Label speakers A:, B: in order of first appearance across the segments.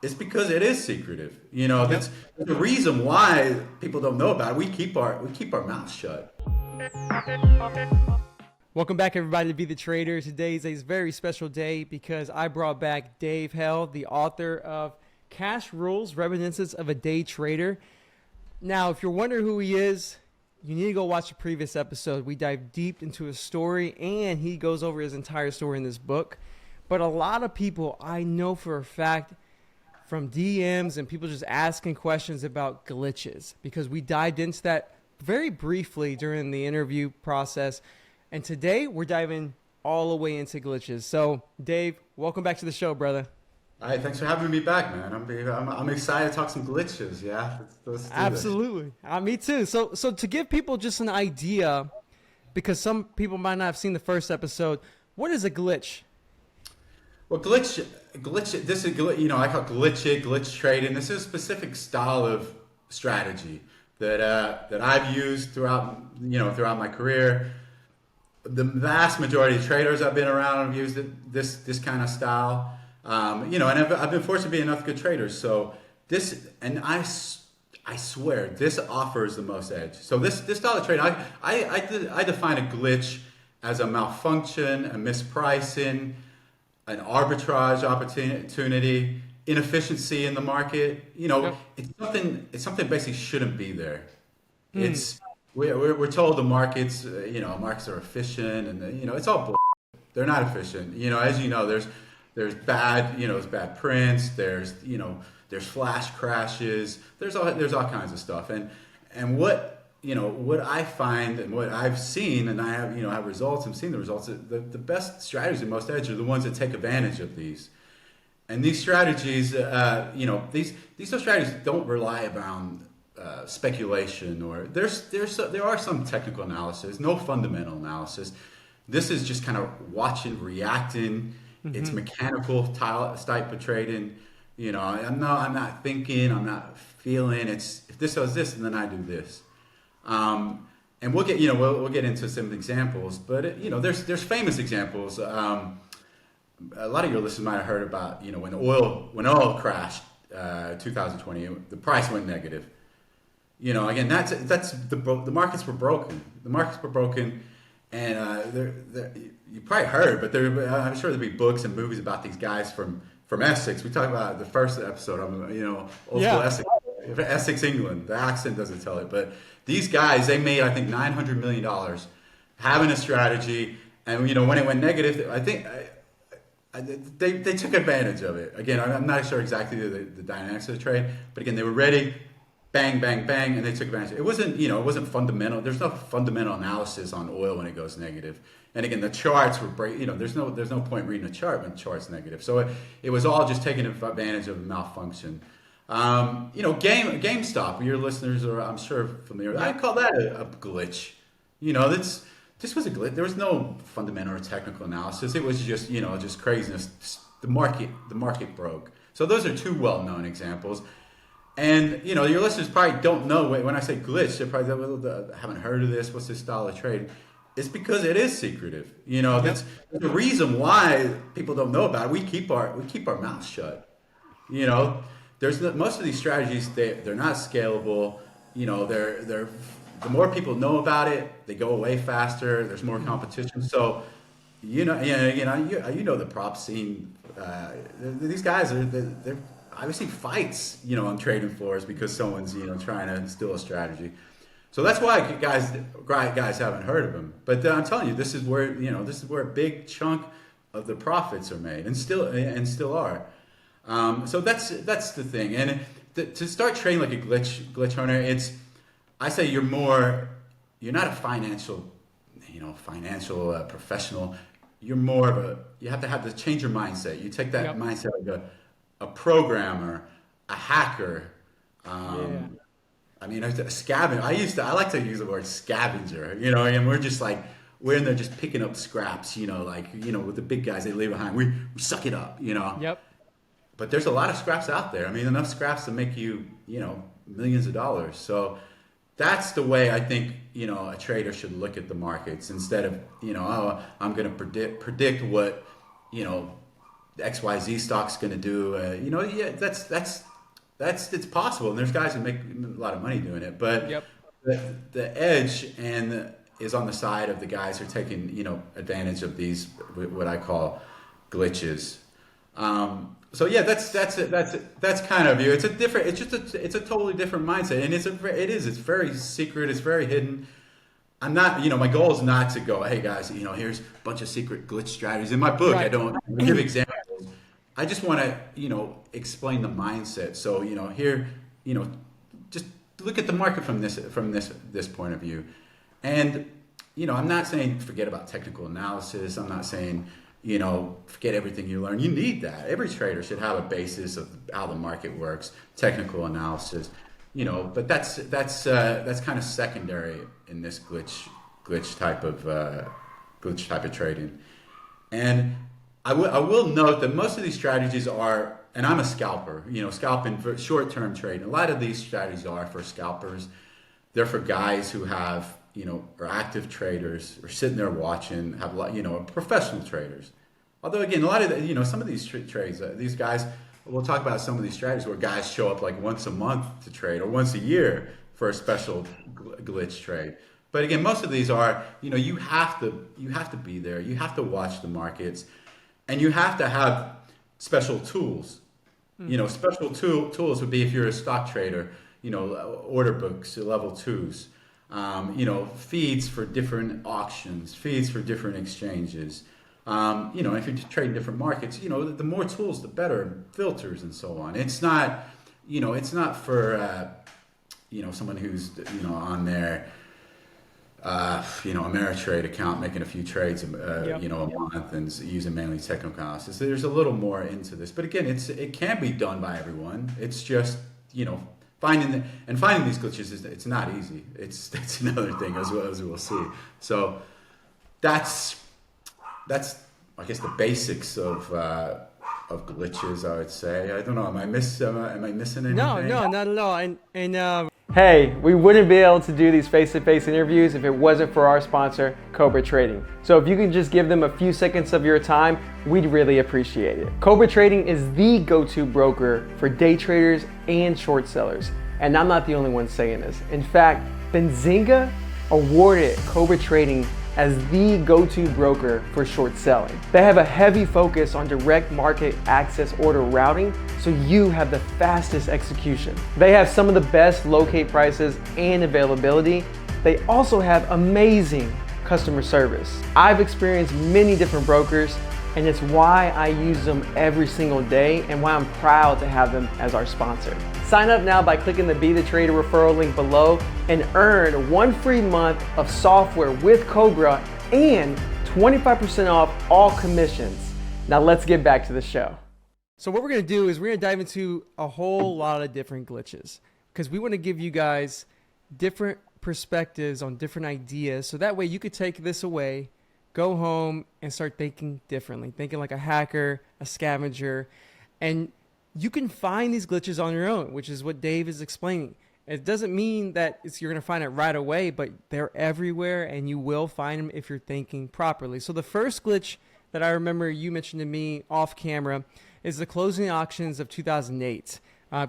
A: It's because it is secretive. You know,
B: Yep.
A: that's the reason why people don't know about it. We keep our mouths shut.
B: Welcome back, everybody, to Be the Trader. Today is a very special day because I brought back Dave Hell, the author of Cash Rules: Reminiscence of a Day Trader. Now, if you're wondering who he is, you need to go watch the previous episode. We dive deep into his story, and he goes over his entire story in this book. But a lot of people, I know for a fact, from DMs and people just asking questions about glitches, because we dived into that very briefly during the interview process. And today we're diving all the way into glitches. So, Dave, welcome back to the show, brother.
A: All right, thanks for having me back, man. I'm excited to talk some glitches. Yeah, let's do this.
B: Absolutely. Me too. So to give people just an idea, because some people might not have seen the first episode, what is a glitch?
A: Well, glitch. This is I call it glitch trading. This is a specific style of strategy that I've used throughout my career. The vast majority of traders I've been around have used this kind of style. And I've been fortunate to be enough good traders. So I swear this offers the most edge. So this style of trading, I define a glitch as a malfunction, a mispricing, an arbitrage opportunity, inefficiency in the market.
B: Yep.
A: It's something basically shouldn't be there. It's we're told the markets are efficient, and it's all bull. They're not efficient. As you know, there's bad prints. There's flash crashes. There's all kinds of stuff. And what I find and what I've seen, and I have results. I'm seeing the results. The best strategies and most edge are the ones that take advantage of these. And these strategies, these strategies don't rely around speculation, or there are some technical analysis, no fundamental analysis. This is just kind of watching, reacting. It's mechanical type of trading. I'm not thinking, I'm not feeling. It's if this does this, and then I do this. And we'll get into some examples, but there's famous examples. A lot of your listeners might have heard about when oil crashed, 2020, the price went negative. Again, that's the markets were broken. The markets were broken, and you probably heard, but I'm sure there'll be books and movies about these guys from Essex. We talked about the first episode of old school Essex, England. The accent doesn't tell it, but these guys, they made I think $900 million having a strategy, and when it went negative, I think. They took advantage of it. Again, I'm not sure exactly the dynamics of the trade, but again, they were ready, bang, bang, bang, and they took advantage. It wasn't fundamental. There's no fundamental analysis on oil when it goes negative. And again, the charts were there's no point reading a chart when the chart's negative. So it was all just taking advantage of a malfunction. GameStop. Your listeners are, I'm sure, familiar. I call that a glitch. This was a glitch. There was no fundamental or technical analysis. It was just craziness. The market broke. So those are two well-known examples. And your listeners probably don't know when I say glitch. They probably haven't heard of this. What's this style of trade? It's because it is secretive. That's the reason why people don't know about it. We keep our mouths shut. Most of these strategies, they're not scalable. They're the more people know about it, they go away faster. There's more competition. So, you know the prop scene. These guys they're obviously fights, on trading floors because someone's trying to steal a strategy. So that's why guys haven't heard of them. But I'm telling you, this is where a big chunk of the profits are made, and still are. So that's the thing. And to start trading like a glitch hunter, I say you're not a financial professional. You're more you have to change your mindset. You take that mindset like a programmer, a hacker. A scavenger. I like to use the word scavenger. And we're in there just picking up scraps. With the big guys they leave behind. We suck it up.
B: Yep.
A: But there's a lot of scraps out there. Enough scraps to make you millions of dollars. So that's the way I think a trader should look at the markets, instead of I'm going to predict what XYZ stock's going to do. Yeah, that's it's possible, and there's guys who make a lot of money doing it, but
B: Yep.
A: the edge is on the side of the guys who are taking advantage of these what I call glitches. So yeah, that's kind of you. It's a different. It's a totally different mindset, and it's very secret. It's very hidden. I'm not, my goal is not to go, hey guys, here's a bunch of secret glitch strategies. In my book, I
B: Right.
A: don't give examples. I just want to, explain the mindset. So, here, just look at the market from this point of view. And, I'm not saying forget about technical analysis. I'm not saying, forget everything you learn. You need that. Every trader should have a basis of how the market works, technical analysis. But that's kind of secondary in this glitch type of trading. And I will note that most of these strategies are, and I'm a scalper, scalping for short-term trading. A lot of these strategies are for scalpers. They're for guys who have, are active traders, or sitting there watching, have a lot, are professional traders. Although again, a lot of some of these trades, these guys. We'll talk about some of these strategies where guys show up like once a month to trade or once a year for a special glitch trade. But again, most of these are, you have to be there. You have to watch the markets, and you have to have special tools. Special tools would be if you're a stock trader, order books, level twos, feeds for different auctions, feeds for different exchanges. If you're trading different markets, the more tools, the better, filters and so on. It's not, it's not for, someone who's, on their, Ameritrade account making a few trades,
B: Yep.
A: a month and using mainly technical analysis. There's a little more into this, but again, it can be done by everyone. It's just, finding these glitches it's not easy. It's another thing as we'll see. So that's I guess the basics of glitches. I would say. I don't know. Am I missing anything?
B: No, not at all. Hey, we wouldn't be able to do these face-to-face interviews if it wasn't for our sponsor, Cobra Trading. So if you can just give them a few seconds of your time, we'd really appreciate it. Cobra Trading is the go-to broker for day traders and short sellers. And I'm not the only one saying this. In fact, Benzinga awarded Cobra Trading as the go-to broker for short selling. They have a heavy focus on direct market access order routing, so you have the fastest execution. They have some of the best locate prices and availability. They also have amazing customer service. I've experienced many different brokers, and it's why I use them every single day and why I'm proud to have them as our sponsor. Sign up now by clicking the Be the Trader referral link below and earn 1 free month of software with Cobra and 25% off all commissions. Now let's get back to the show. So what we're going to do is we're going to dive into a whole lot of different glitches because we want to give you guys different perspectives on different ideas so that way you could take this away, go home and start thinking differently, thinking like a hacker, a scavenger, and you can find these glitches on your own, which is what Dave is explaining. It doesn't mean that you're going to find it right away, but they're everywhere and you will find them if you're thinking properly. So the first glitch that I remember you mentioned to me off camera is the closing auctions of 2008.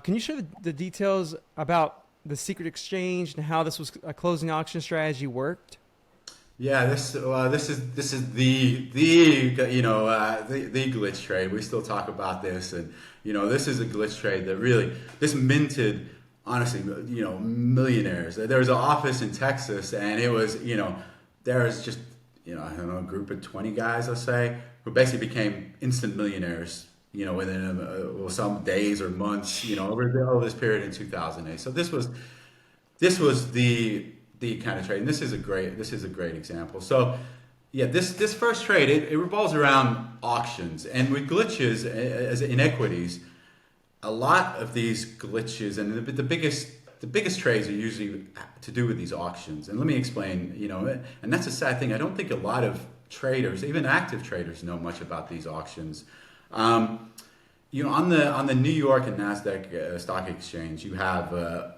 B: Can you share the details about the secret exchange and how this was a closing auction strategy worked?
A: Yeah, this is the glitch trade. We still talk about this, and this is a glitch trade that really this minted, honestly, millionaires. There was an office in Texas, and it was there was just I don't know, a group of 20 guys, let's say, who basically became instant millionaires. Within some days or months, over this period in 2008. So this was the kind of trade, and this is a great example. So yeah, this first trade it revolves around auctions, and with glitches as inequities, a lot of these glitches and the biggest trades are usually to do with these auctions. And let me explain. And that's a sad thing. I don't think a lot of traders, even active traders, know much about these auctions. On the New York and Nasdaq stock exchange, you have a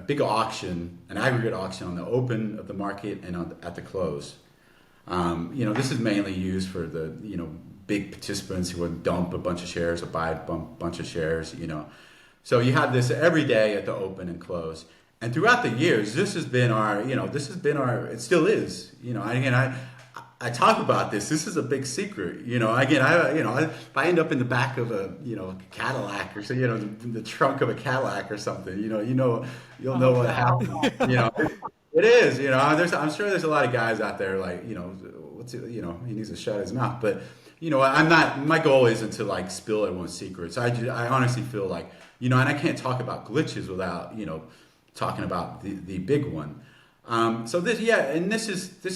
A: big auction, an aggregate auction on the open of the market and at the close. This is mainly used for the big participants who would dump a bunch of shares or buy a bunch of shares, So you had this every day at the open and close. And throughout the years, this has been it still is, again, I talk about this. This is a big secret, Again, if I end up in the back of a, Cadillac or so, the trunk of a Cadillac or something, you'll know what happened. It is, I'm sure there's a lot of guys out there like, he needs to shut his mouth. But, I'm not, my goal isn't to like spill everyone's secrets. I honestly feel like, and I can't talk about glitches without, talking about the big one. So this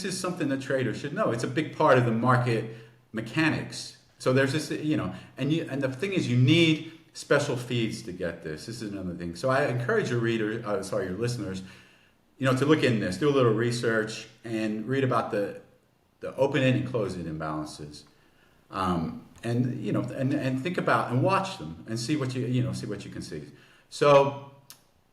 A: is something that traders should know. It's a big part of the market mechanics. So there's this, and the thing is, you need special feeds to get this. This is another thing. So I encourage your your listeners, to look in this, do a little research, and read about the open-end and closed-end imbalances, and think about and watch them and see what you can see. So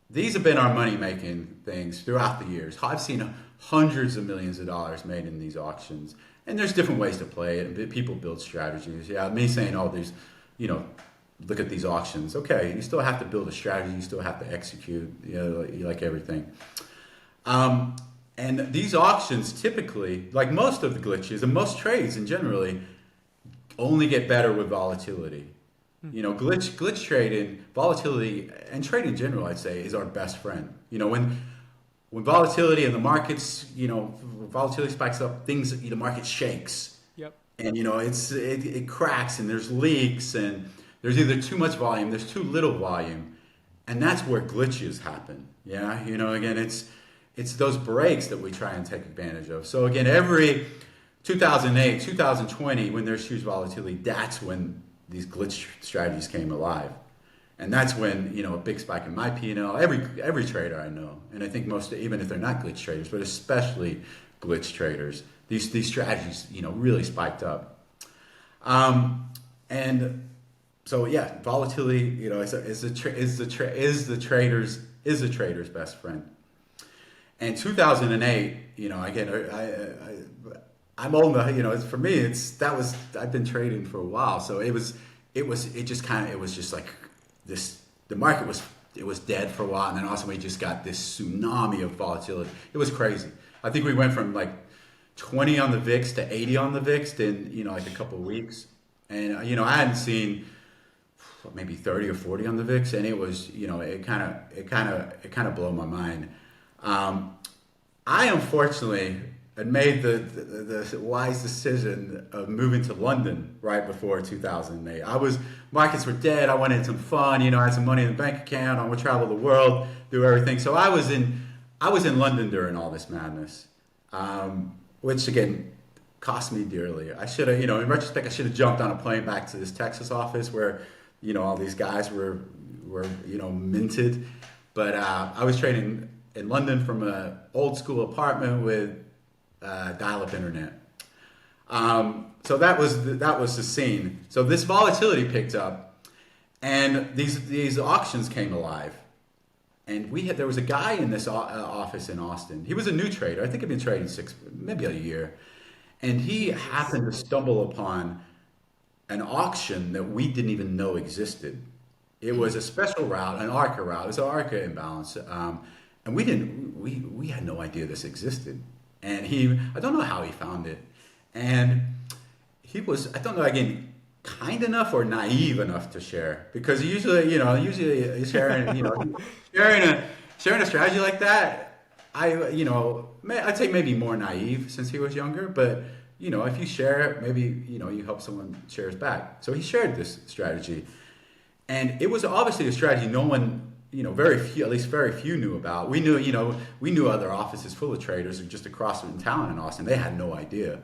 A: these have been our money-making things throughout the years. I've seen hundreds of millions of dollars made in these auctions, and there's different ways to play it. People build strategies. Yeah, me saying, look at these auctions. Okay, you still have to build a strategy. You still have to execute. Like everything. And these auctions typically, like most of the glitches and most trades in generally, only get better with volatility. Glitch trading, volatility, and trade in general, I'd say, is our best friend. When volatility in the markets, volatility spikes up, the market shakes.
B: Yep.
A: And it cracks, and there's leaks, and there's either too much volume, there's too little volume, and that's where glitches happen. Yeah, again, it's those breaks that we try and take advantage of. So again, every 2008, 2020, when there's huge volatility, that's when these glitch strategies came alive. And that's when, a big spike in my P&L, every trader I know, and I think most, even if they're not glitch traders, but especially glitch traders, these strategies, really spiked up. And so yeah, volatility, is the trader's best friend. And 2008, again, I'm old enough, for me, I've been trading for a while. So it was just like this, the market was dead for a while. And then also we just got this tsunami of volatility. It was crazy. I think we went from like 20 on the VIX to 80 on the VIX in, like a couple of weeks. And, I hadn't seen maybe 30 or 40 on the VIX. And it was, it kind of blew my mind. I unfortunately had made the wise decision of moving to London right before 2008. Markets were dead. I wanted some fun. I had some money in the bank account. I would travel the world, do everything. So I was in London during all this madness, which again cost me dearly. I should have, in retrospect, I should have jumped on a plane back to this Texas office where, all these guys were minted. But I was trading in London from an old school apartment with dial-up internet. So that was the scene. So this volatility picked up, and these auctions came alive. And there was a guy in this office in Austin. He was a new trader. I think he'd been trading maybe a year, and he happened to stumble upon an auction that we didn't even know existed. It was a special route, an ARCA route. It was an ARCA imbalance. And we had no idea this existed. And I don't know how he found it. And he was, I don't know, again, kind enough or naive enough to share. Because usually sharing, sharing a strategy like that, I'd say maybe more naive since he was younger. But, if you share it, maybe, you help someone shares back. So he shared this strategy. And it was obviously a strategy no one, very few knew about. We knew other offices full of traders just across in town in Austin. They had no idea.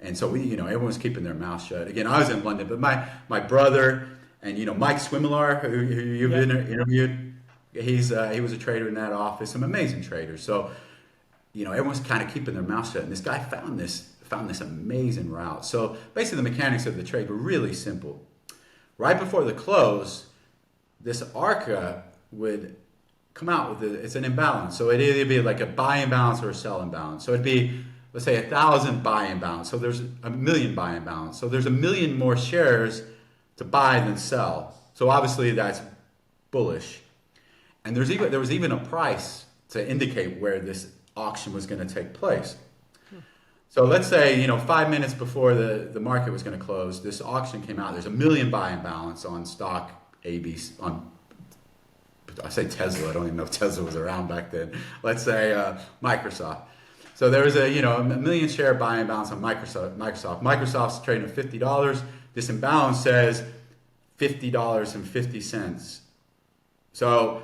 A: And so everyone was keeping their mouth shut. Again, I was in London, but my brother and, Mike Swimlar, who you've interviewed, he was a trader in that office, some amazing traders. So, everyone's kind of keeping their mouth shut. And this guy found this amazing route. So basically the mechanics of the trade were really simple. Right before the close, this ARCA would come out with it's an imbalance. So it'd either be like a buy imbalance or a sell imbalance. So it'd be let's say 1,000 buy inbounds. So there's a million buy inbounds. So there's a million more shares to buy than sell. So obviously that's bullish. And there was even a price to indicate where this auction was going to take place. So let's say, 5 minutes before the market was going to close, this auction came out. There's a million buy imbalance on stock ABC, I say Tesla, I don't even know if Tesla was around back then. Let's say Microsoft. So there was a million share buy imbalance on Microsoft. Microsoft's trading at $50. This imbalance says $50.50. So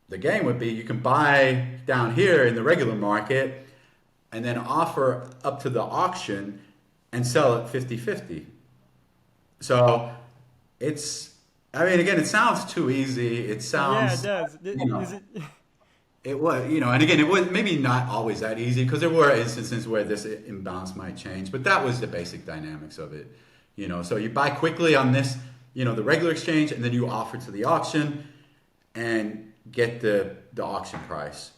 A: the game would be you can buy down here in the regular market and then offer up to the auction and sell at 50-50. So again, it sounds too easy. It sounds,
B: Yeah, it does. Is it?
A: it was, and again, it was maybe not always that easy because there were instances where this imbalance might change, but that was the basic dynamics of it. So you buy quickly on this, the regular exchange, and then you offer to the auction and get the auction price.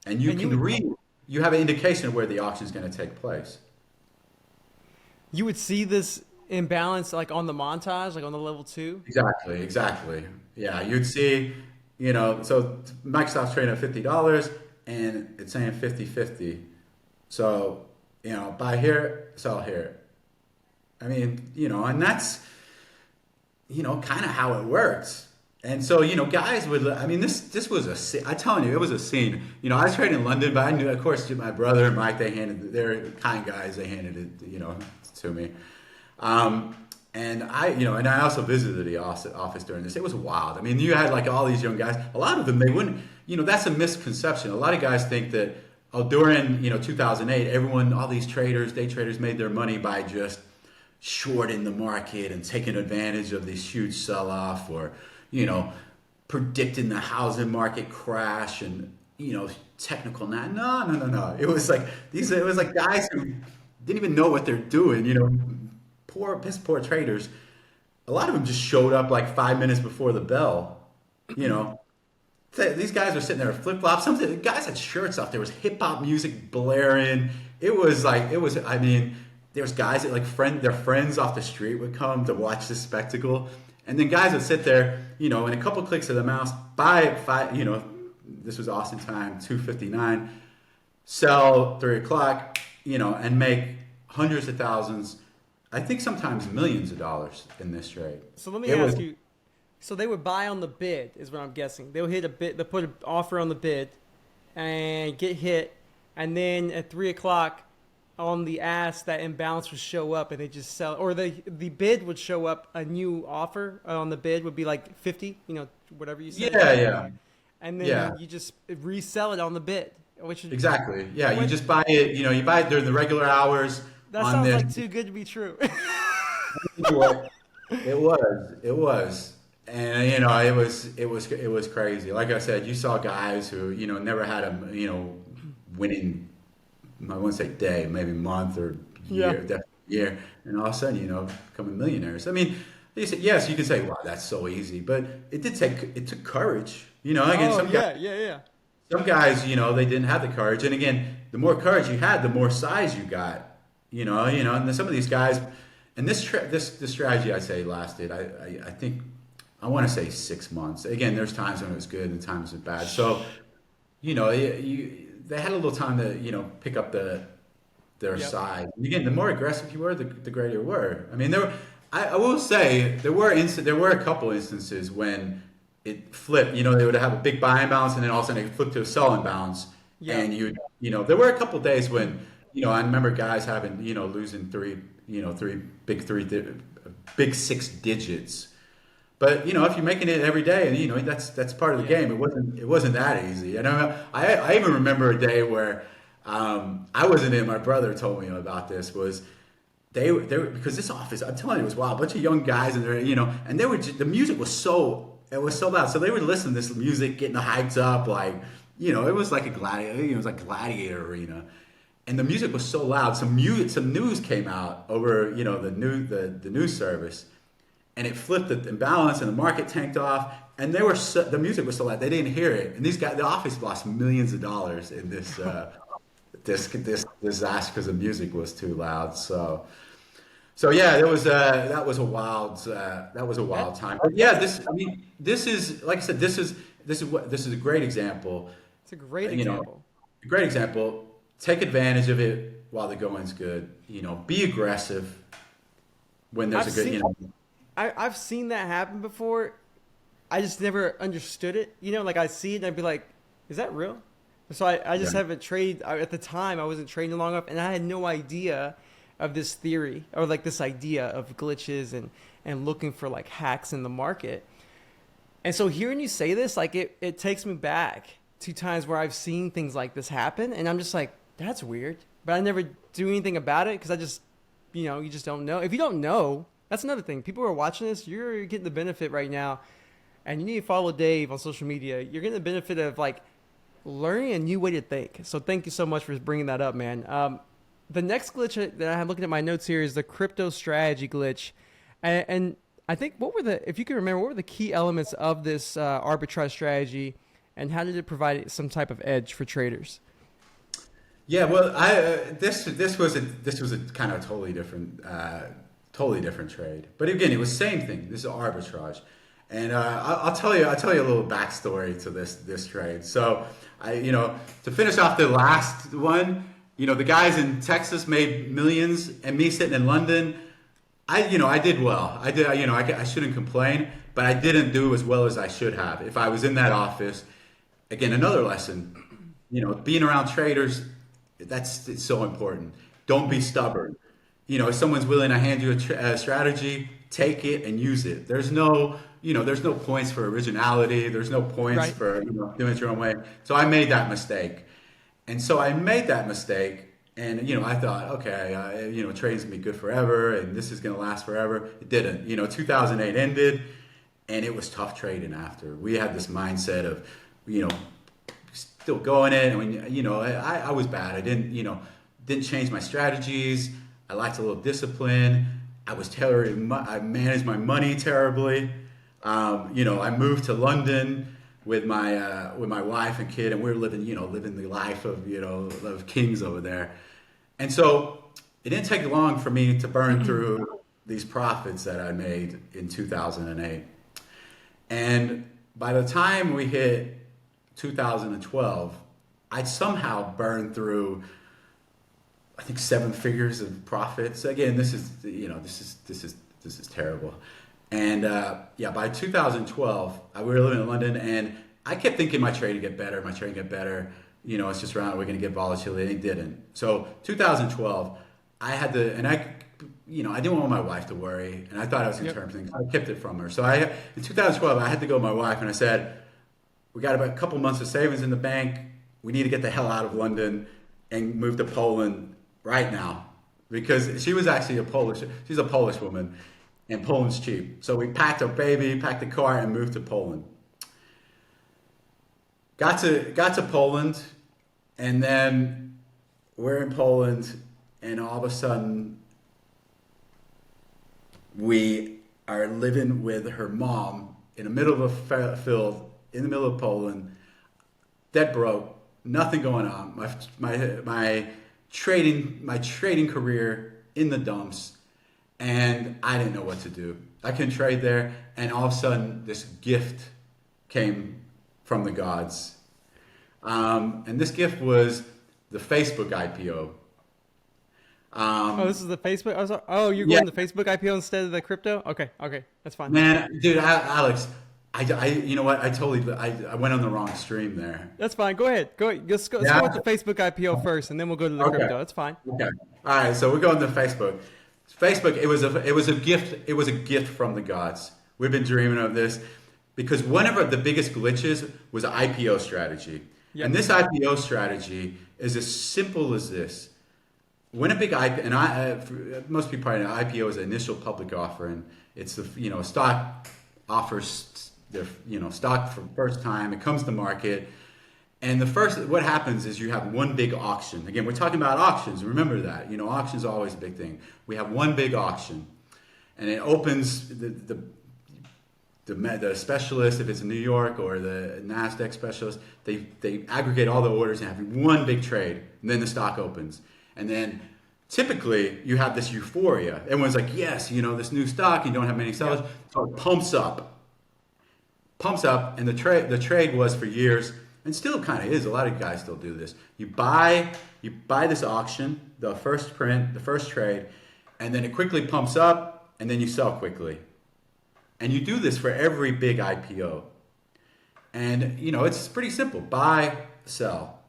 A: And you have an indication of where the auction is going to take place.
B: You would see this imbalance like on the montage, like on the level 2.
A: Exactly. Yeah, you'd see, so Microsoft's trading at $50 and it's saying 50-50. So, buy here, sell here. And that's, kind of how it works. And so, guys would, this was I'm telling you, it was a scene. I was trading in London, but I knew, of course, my brother and Mike, they're kind guys, they handed it, to me. And I also visited the office during this. It was wild. You had like all these young guys. A lot of them, they wouldn't, that's a misconception. A lot of guys think that, during, 2008, all these day traders made their money by just shorting the market and taking advantage of this huge sell-off or, predicting the housing market crash and, technical. No. It was like guys who didn't even know what they're doing, piss poor traders. A lot of them just showed up like 5 minutes before the bell, These guys were sitting there with flip-flops. Some guys had shirts off. There was hip-hop music blaring. There was guys that their friends off the street would come to watch this spectacle. And then guys would sit there, in a couple clicks of the mouse, buy at 5, this was Austin time, 2:59, sell 3 o'clock, and make hundreds of thousands, I think sometimes millions of dollars in this trade.
B: So let me ask you, so they would buy on the bid, is what I'm guessing. They would hit a bid, they put an offer on the bid and get hit, and then at 3 o'clock on the ask, that imbalance would show up and they just sell, or the bid would show up, a new offer on the bid would be like 50, whatever you said.
A: Yeah.
B: And then you just resell it on the bid, which is
A: exactly. Yeah, you just buy it, you buy it during the regular hours.
B: That sounds like too good to be true.
A: It was. And it was crazy. Like I said, you saw guys who, never had a, winning, I wouldn't say day, maybe month or year, definitely year, and all of a sudden, becoming millionaires. You say, yes, you can say, wow, that's so easy, but it took courage. Some guys, they didn't have the courage. And again, the more courage you had, the more size you got. And then some of these guys, and this strategy I'd say lasted, I think, I want to say 6 months. Again, there's times when it was good and times it was bad. So, they had a little time to, pick up their side. And again, the more aggressive you were, the greater you were. I will say there were a couple instances when it flipped. They would have a big buy imbalance and then all of a sudden it flipped to a sell imbalance. Yeah. And there were a couple days when, I remember guys having, losing big 6 digits. But if you're making it every day, and that's part of the game. It wasn't that easy. And I even remember a day where I wasn't in. My brother told me about this. Was they were because this office, I'm telling you, it was wild. A bunch of young guys, and and they were the music was so loud. So they would listen to this music, getting hyped up, like it was like a gladiator. It was like gladiator arena. And the music was so loud. Some news came out over the news service. And it flipped the imbalance, and the market tanked off. And the music was so loud they didn't hear it. And these guys, the office lost millions of dollars in this this disaster because the music was too loud. So yeah, that was a
B: That
A: wild time. But yeah, this I mean this is like I said, this is a great example.
B: it's a great
A: You know,
B: example.
A: a great example. Take advantage of it while the going's good. You know, be aggressive when there's
B: I've
A: a good.
B: seen
A: You know,
B: I've seen that happen before. I just never understood it. Like I see it and I'd be like, is that real? So I just
A: yeah.
B: haven't traded. At the time, I wasn't trading long enough, and I had no idea of this theory or like this idea of glitches and looking for like hacks in the market. And so hearing you say this, like it takes me back to times where I've seen things like this happen, and I'm just like, that's weird. But I never do anything about it because I just, you just don't know. If you don't know, that's another thing. People who are watching this, you're getting the benefit right now, and you need to follow Dave on social media. You're getting the benefit of like learning a new way to think. So thank you so much for bringing that up, man. The next glitch that I'm looking at my notes here is the crypto strategy glitch, and I think if you can remember, what were the key elements of this arbitrage strategy, and how did it provide some type of edge for traders?
A: Yeah, well, this was a kind of totally different trade. But again, it was the same thing. This is arbitrage, and I'll tell you a little backstory to this trade. So to finish off the last one, the guys in Texas made millions, and me sitting in London, I did well. I shouldn't complain, but I didn't do as well as I should have. If I was in that office, again, another lesson, being around traders, it's so important. Don't be stubborn. If someone's willing to hand you a strategy, take it and use it. There's no points for originality. There's no points
B: Right.
A: for, doing it your own way. So I made that mistake. And so I made that mistake, and I thought, okay, trading's gonna be good forever, and this is gonna last forever. It didn't. 2008 ended, and it was tough trading after. We had this mindset of, still going it, and I was bad. I didn't change my strategies. I lacked a little discipline. I managed my money terribly. I moved to London with my wife and kid, and we were living the life of kings over there. And so it didn't take long for me to burn through these profits that I made in 2008. And by the time we hit 2012, I'd somehow burned through, I think, 7 figures of profits. Again, this is terrible. And by 2012, we were living in London, and I kept thinking my trade would get better. It's just around, we're going to get volatility, and it didn't. So 2012, I had to, and I didn't want my wife to worry, and I thought I was going to turn things. I kept it from her. So in 2012, I had to go to my wife, and I said, we got about a couple months of savings in the bank. We need to get the hell out of London and move to Poland right now, because she's a Polish woman, and Poland's cheap. So we packed our baby, packed the car, and moved to Poland. Got to Poland, and then we're in Poland, and all of a sudden we are living with her mom in the middle of a field in the middle of Poland, dead broke, nothing going on. My trading career in the dumps, and I didn't know what to do. I couldn't trade there, and all of a sudden this gift came from the gods. And this gift was the Facebook IPO.
B: This is the Facebook. You're
A: Yeah,
B: going the Facebook IPO instead of the crypto. Okay, that's fine.
A: man, dude, Alex, you know what? I went on the wrong stream there.
B: That's fine. Go ahead. Let's go
A: Yeah.
B: with the Facebook IPO first, and then we'll go to the
A: Okay.
B: crypto. That's fine.
A: Okay. All right. So we're going to Facebook. Facebook. It was a gift. It was a gift from the gods. We've been dreaming of this because one of the biggest glitches was an IPO strategy.
B: Yep.
A: And this IPO strategy is as simple as this. When a big IPO, most people probably know IPO is an initial public offering. It's a stock offers their stock for the first time. It comes to market, and what happens is you have one big auction. Again, we're talking about auctions. Remember that auctions are always a big thing. We have one big auction, and it opens the specialist, if it's in New York, or the NASDAQ specialist, they aggregate all the orders and have one big trade, and then the stock opens. And then typically you have this euphoria. Everyone's like, yes, this new stock, you don't have many sellers. So it pumps up, and the trade was for years, and still kind of is. A lot of guys still do this. You buy this auction, the first print, the first trade, and then it quickly pumps up, and then you sell quickly. And you do this for every big IPO. And, it's pretty simple. Buy, sell.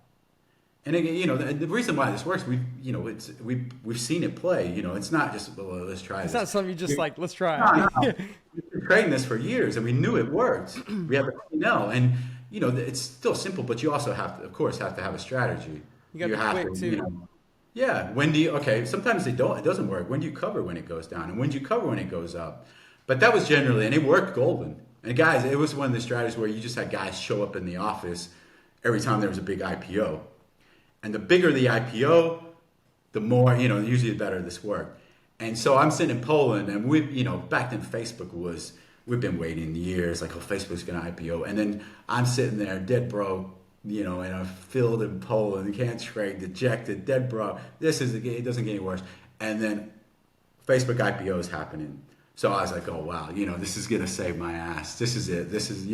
A: And again, the reason why this works, we've seen it play. It's not just, well, let's try this.
B: It's not something you just let's try.
A: No. We've been trading this for years, and we knew it worked. We have a P&L, and it's still simple, but you also have to, of course, have a strategy.
B: You got to be quick too.
A: Yeah. Sometimes it doesn't work. When do you cover when it goes down, and when do you cover when it goes up? But that was generally, and it worked golden. And guys, it was one of the strategies where you just had guys show up in the office every time there was a big IPO. And the bigger the IPO, the more, usually the better this worked. And so I'm sitting in Poland, and back then we've been waiting years, like, oh, Facebook's going to IPO. And then I'm sitting there dead broke, in a field in Poland, can't trade, dejected, dead broke. It doesn't get any worse. And then Facebook IPO is happening. So I was like, oh, wow, this is going to save my ass. This is it. This is,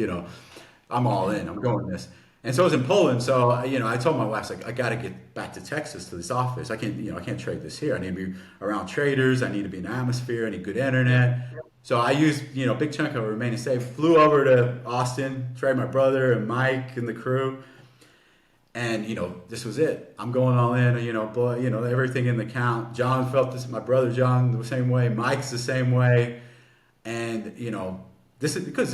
A: I'm all in. I'm going this. And so I was in Poland. So, I told my wife, I got to get back to Texas, to this office. I can't trade this here. I need to be around traders. I need to be in the atmosphere. I need good internet. So I used, big chunk of remaining safe, flew over to Austin, traded my brother and Mike and the crew. And, this was it. I'm going all in, everything in the count. John felt this, my brother John, the same way. Mike's the same way. And, this is because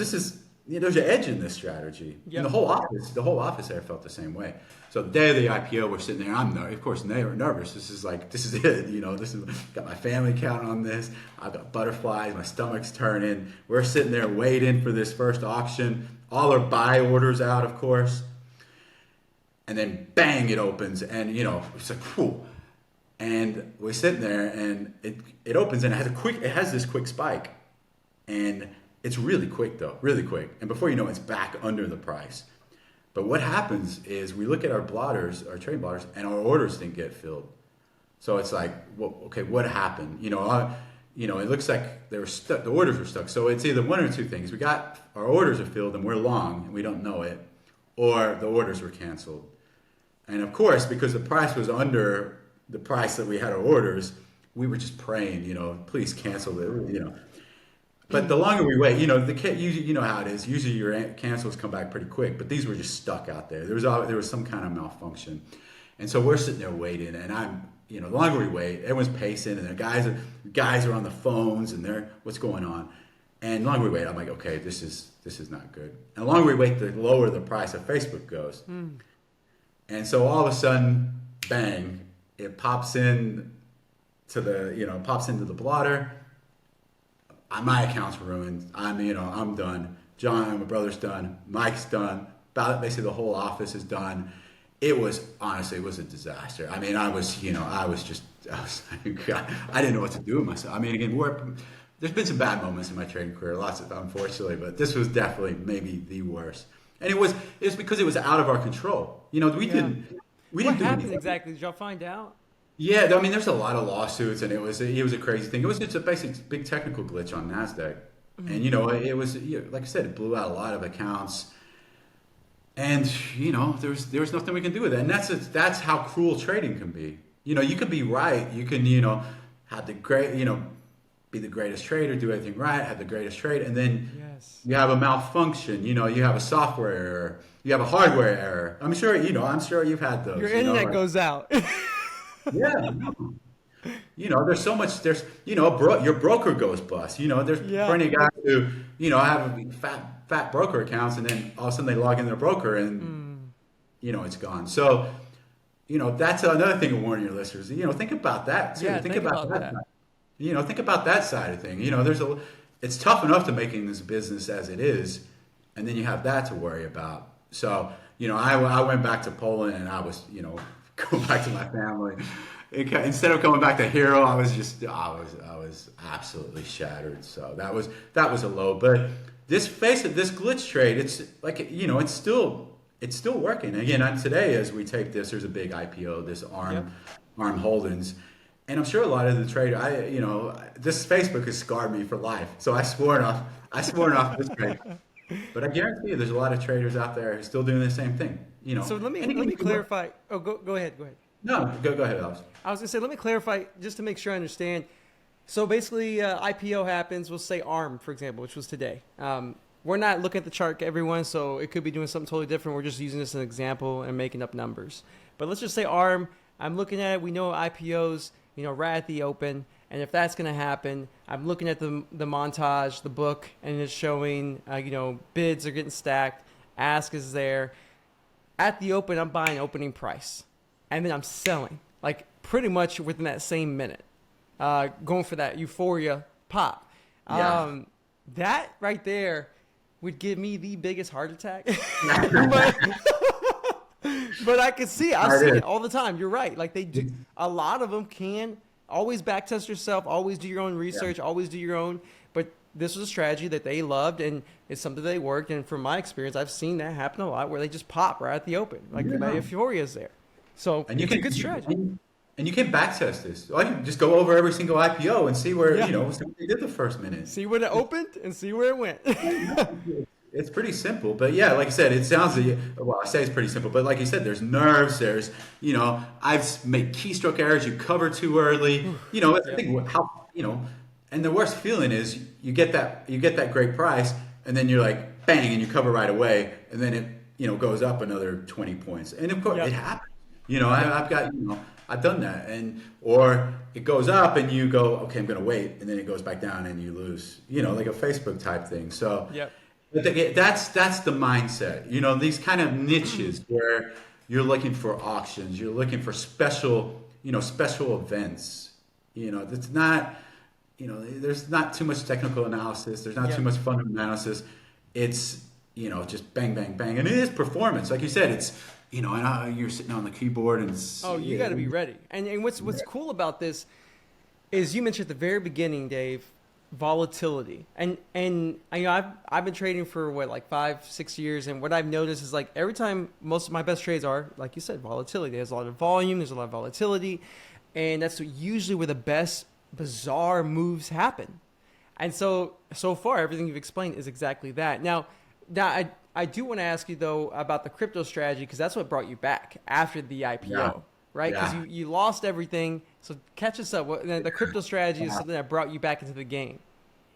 A: there's an edge in this strategy. Yep. And the whole office there felt the same way. So the day of the IPO, we're sitting there. I'm, of course, nervous. This is it. Got my family counting on this. I've got butterflies. My stomach's turning. We're sitting there waiting for this first auction. All our buy orders out, of course. And then bang, it opens, and it's like, whew. And we're sitting there, and it opens, and it has this quick spike, and it's really quick though, really quick. And before you know it, it's back under the price. But what happens is we look at our trade blotters, and our orders didn't get filled. So it's like, well, okay, what happened? It looks like they were stuck. The orders were stuck. So it's either one or two things. Our orders are filled, and we're long, and we don't know it, or the orders were canceled. And of course, because the price was under the price that we had our orders, we were just praying, please cancel it, But the longer we wait, you know how it is. Usually your cancels come back pretty quick, but these were just stuck out there. There was some kind of malfunction, and so we're sitting there waiting. And I'm, the longer we wait, everyone's pacing, and the guys are on the phones, and they're, what's going on? And the longer we wait, I'm like, okay, this is not good. And the longer we wait, the lower the price of Facebook goes. And so all of a sudden, bang, it pops in to into the blotter. My account's ruined. I'm done. John, my brother's done. Mike's done. Basically the whole office is done. It was a disaster. I mean, I was like, God, I didn't know what to do with myself. I mean, again, there's been some bad moments in my trading career, lots of, unfortunately, but this was definitely maybe the worst. And it was because it was out of our control. We didn't
B: What happened exactly? Did y'all find out?
A: Yeah, I mean, there's a lot of lawsuits, and it was a crazy thing. It was just a big technical glitch on NASDAQ. And, it was, like I said, it blew out a lot of accounts. And, there was nothing we can do with it. And that's how cruel trading can be. You could be right. You can, have the great, be the greatest trader, do everything right, have the greatest trade, and then you have a malfunction. You have a software error, you have a hardware error. I'm sure you've had those.
B: Your internet goes out.
A: Yeah. There's so much. There's your broker goes bust. There's plenty of guys who have fat broker accounts, and then all of a sudden they log in their broker, and it's gone. So that's another thing to warn your listeners. Think about that too.
B: Yeah, think about that.
A: Think about that side of thing. It's tough enough to making this business as it is, and then you have that to worry about. So, I went back to Poland, and I was, going back to my family. Instead of coming back to hero, I was absolutely shattered. So that was a low. But this glitch trade, it's like, it's still working. Again, on today as we tape this, there's a big IPO, this
B: Yep.
A: ARM Holdings. And I'm sure a lot of the trader, this Facebook has scarred me for life. So I sworn off this trade. But I guarantee you, there's a lot of traders out there who are still doing the same thing.
B: So let me
A: And
B: let me
A: again,
B: clarify. Oh, go ahead. Go ahead.
A: no, go ahead, Alex.
B: I was gonna say, let me clarify just to make sure I understand. So basically, IPO happens. We'll say ARM, for example, which was today. We're not looking at the chart, everyone, so it could be doing something totally different. We're just using this as an example and making up numbers. But let's just say ARM. I'm looking at it. We know IPOs, right at the open. And if that's going to happen, I'm looking at the montage, the book, and it's showing, bids are getting stacked. Ask is there. At the open, I'm buying opening price. And then I'm selling, like pretty much within that same minute, going for that euphoria pop.
A: Yeah.
B: That right there would give me the biggest heart attack. But I can see it. I've seen it all the time. You're right. Like they do. A lot of them can always backtest yourself, always do your own research, always do your own. But this was a strategy that they loved, and it's something they worked. And from my experience, I've seen that happen a lot where they just pop right at the open. Like the euphoria is there. So it's a good strategy.
A: And you can backtest this. All you just go over every single IPO and see where, see what they did the first minute.
B: See when it opened and see where it went.
A: It's pretty simple, but yeah, like I said, it sounds, well, I say it's pretty simple, but like you said, there's nerves, there's, I've made keystroke errors, you cover too early, I think and the worst feeling is you get that great price, and then you're like, bang, and you cover right away, and then it, goes up another 20 points. And of course, it happens. I've done that, or it goes up and you go, okay, I'm going to wait, and then it goes back down and you lose, like a Facebook type thing. So but that's the mindset. These kind of niches where you're looking for auctions, you're looking for special events. That's not, there's not too much technical analysis. There's not too much fundamental analysis. It's, just bang, bang, bang. And it is performance. Like you said, it's, you're sitting on the keyboard and it's,
B: you got to be ready. And what's cool about this is you mentioned at the very beginning, Dave, volatility. And I've been trading for like 5-6 years, and what I've noticed is like every time most of my best trades are, like you said, volatility. There's a lot of volume, there's a lot of volatility, and that's usually where the best bizarre moves happen. And so far everything you've explained is exactly that. Now I do want to ask you though about the crypto strategy, because that's what brought you back after the IPO. Right? Because you lost everything. So catch us up. The crypto strategy is something that brought you back into the game.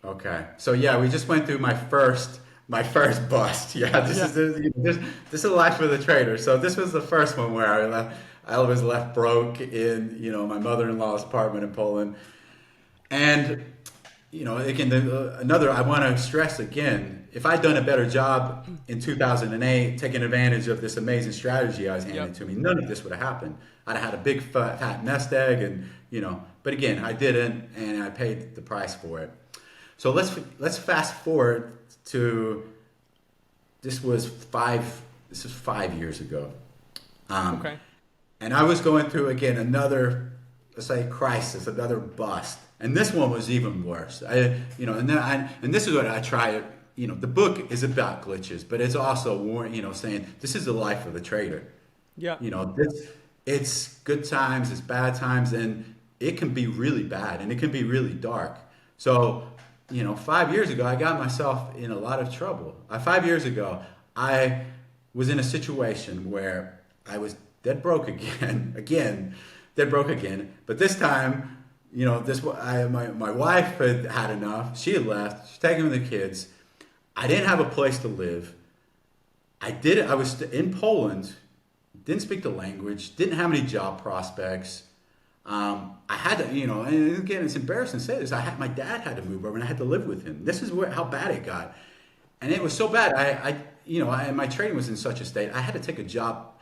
A: Okay. So we just went through my first bust. This is the life of the trader. So this was the first one where I was left broke in, my mother-in-law's apartment in Poland. And, again, I want to stress again, if I'd done a better job in 2008, taking advantage of this amazing strategy I was handed to me, none of this would have happened. I'd have had a big fat nest egg, and but again, I didn't, and I paid the price for it. So let's fast forward to this is 5 years ago.
B: Okay.
A: And I was going through again another, let's say, crisis, another bust, and this one was even worse. And this is what I try. The book is about glitches, but it's also saying this is the life of the trader.
B: Yeah.
A: It's good times, it's bad times, and it can be really bad and it can be really dark. So, 5 years ago, I got myself in a lot of trouble. 5 years ago, I was in a situation where I was dead broke again, dead broke again. But this time, my wife had enough. She had left. She's taking the kids. I didn't have a place to live. I was in Poland. Didn't speak the language, didn't have any job prospects. I had to, and again, it's embarrassing to say this. My dad had to move over, and I had to live with him. This is how bad it got, and it was so bad. My trading was in such a state. I had to take a job,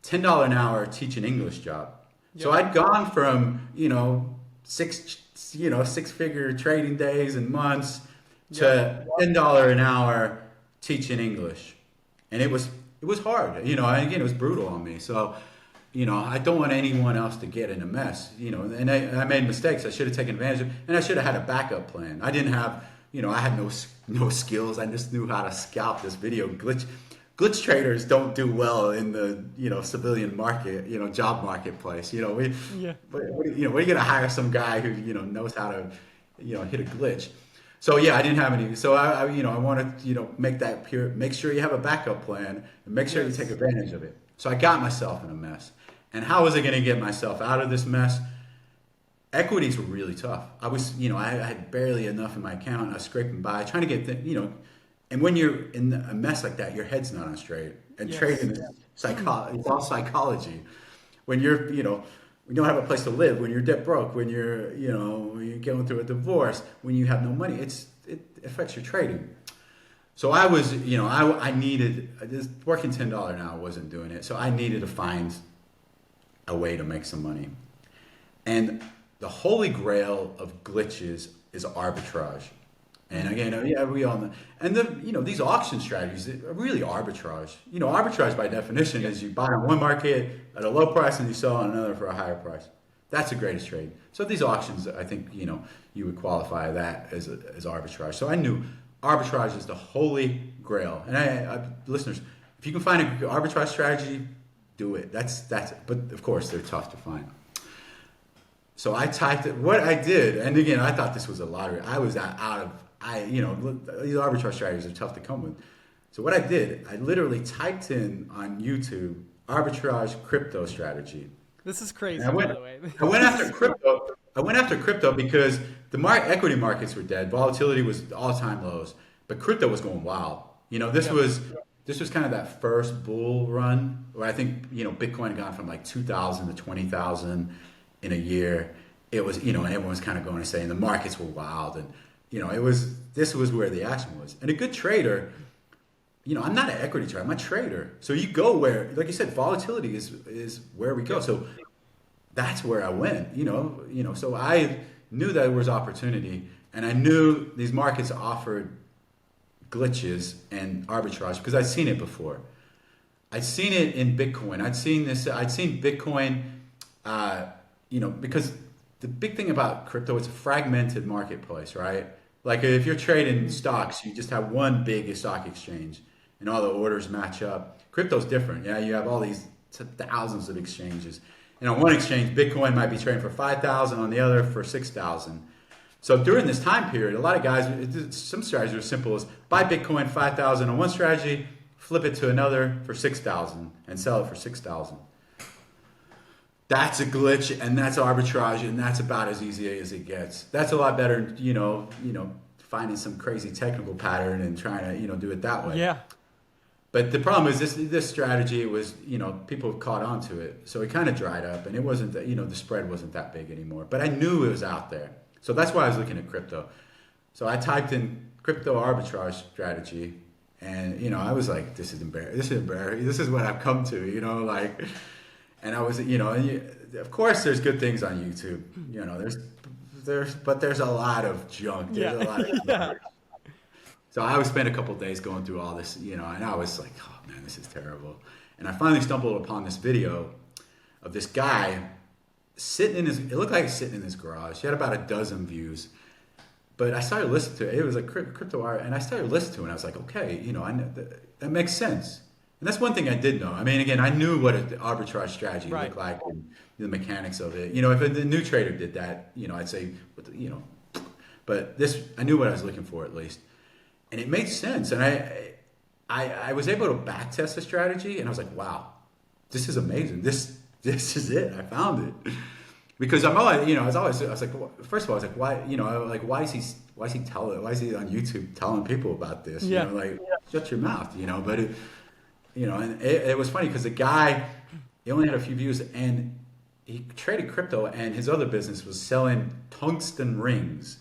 A: $10 an hour, teach an English job. Yep. So I'd gone from six-figure trading days and months to $10 an hour teaching English, and it was hard, and again, it was brutal on me. So, I don't want anyone else to get in a mess, and I made mistakes. I should have taken advantage of, and I should have had a backup plan. I didn't have, I had no skills. I just knew how to scalp this video. Glitch traders don't do well in the civilian market, job marketplace.
B: Yeah.
A: We're gonna hire some guy who knows how to hit a glitch. So yeah, I didn't have any. So I wanted make sure you have a backup plan and make sure you
B: Yes.
A: take advantage of it. So I got myself in a mess. And how was I going to get myself out of this mess? Equities were really tough. I was, I had barely enough in my account. I was scraping by, trying to get, and when you're in a mess like that, your head's not on straight. And
B: Yes.
A: trading is it's all psychology. When you're, when you don't have a place to live, when you're debt broke, when you're, when you're going through a divorce, when you have no money, it affects your trading. So I was, I needed, this working $10 an hour wasn't doing it. So I needed to find a way to make some money. And the holy grail of glitches is arbitrage. And again, yeah, we all know. And these auction strategies are really arbitrage. Arbitrage by definition is you buy on one market at a low price and you sell on another for a higher price. That's the greatest trade. So these auctions, I think, you would qualify that as arbitrage. So I knew arbitrage is the holy grail. And I listeners, if you can find an arbitrage strategy, do it. That's but of course they're tough to find. So I typed it. What I did, and again, I thought this was a lottery. I was these arbitrage strategies are tough to come with. So what I did, I literally typed in on YouTube arbitrage crypto strategy.
B: This is crazy,
A: by
B: the way.
A: I went after crypto. I went after crypto because the equity markets were dead. Volatility was all-time lows, but crypto was going wild. This was kind of that first bull run where I think Bitcoin had gone from like 2,000 to 20,000 in a year. It was everyone was kind of going to say, and the markets were wild, and this was where the action was. And a good trader, I'm not an equity trader, I'm a trader. So you go where, like you said, volatility is where we go. So that's where I went. So I knew that there was opportunity, and I knew these markets offered glitches and arbitrage because I'd seen it before. I'd seen it in Bitcoin. I'd seen Bitcoin, because the big thing about crypto, it's a fragmented marketplace, right? Like if you're trading stocks, you just have one big stock exchange and all the orders match up. Crypto's different. Yeah, you have all these thousands of exchanges. And on one exchange, Bitcoin might be trading for 5,000, on the other for 6,000. So during this time period, a lot of guys, some strategies are as simple as buy Bitcoin 5,000 on one strategy, flip it to another for 6,000 and sell it for 6,000. That's a glitch and that's arbitrage, and that's about as easy as it gets. That's a lot better, finding some crazy technical pattern and trying to, do it that way.
B: Yeah.
A: But the problem is this strategy was, people caught on to it. So it kind of dried up, and it wasn't, the spread wasn't that big anymore. But I knew it was out there. So that's why I was looking at crypto. So I typed in crypto arbitrage strategy, and I was like, this is embarrassing. This is what I've come to, and I was, of course there's good things on YouTube. But there's a lot of junk. There's a lot of junk. So I would spend a couple of days going through all this, and I was like, oh man, this is terrible. And I finally stumbled upon this video of this guy it looked like he's sitting in his garage. He had about a dozen views. But I started listening to it. It was a crypto art, and I started listening to it, and I was like, okay, I know that makes sense. And that's one thing I did know. I mean, again, I knew what an arbitrage strategy looked like and the mechanics of it. If a new trader did that, I'd say, but I knew what I was looking for at least. And it made sense. And I was able to back test the strategy, and I was like, wow, this is amazing. This is it. I found it. Because I was like, well, first of all, I was like, why, why is he on YouTube telling people about this?
B: Yeah.
A: Shut your mouth, but and it was funny because the guy, he only had a few views, and he traded crypto, and his other business was selling tungsten rings.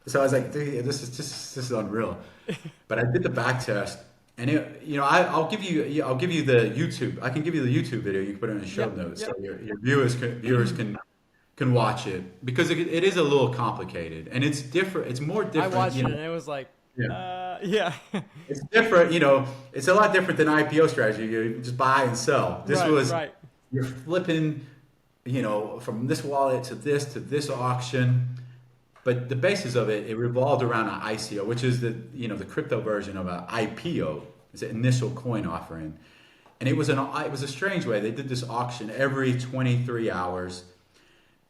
A: So I was like, dude, this is unreal. But I did the back test, and I'll give you the YouTube. I can give you the YouTube video. You can put it in the show notes so your viewers can watch it, because it is a little complicated and it's different. It's more different.
B: I watched it and it was like, yeah.
A: It's different. It's a lot different than IPO strategy. You just buy and sell. This was you're flipping, from this wallet to this auction. But the basis of it revolved around an ICO, which is the crypto version of an IPO. It's an initial coin offering. And it was a strange way. They did this auction every 23 hours.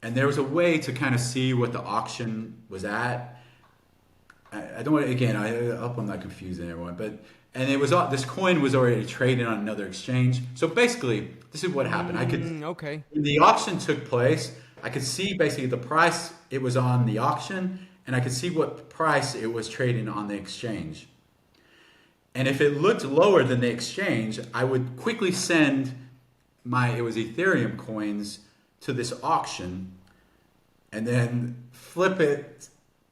A: And there was a way to kind of see what the auction was at. I don't want to, again, I hope I'm not confusing everyone, and it was this coin was already traded on another exchange. So basically, this is what happened.
B: Okay.
A: When the auction took place, I could see basically the price it was on the auction, and I could see what price it was trading on the exchange. And if it looked lower than the exchange, I would quickly send it was Ethereum coins to this auction, and then flip it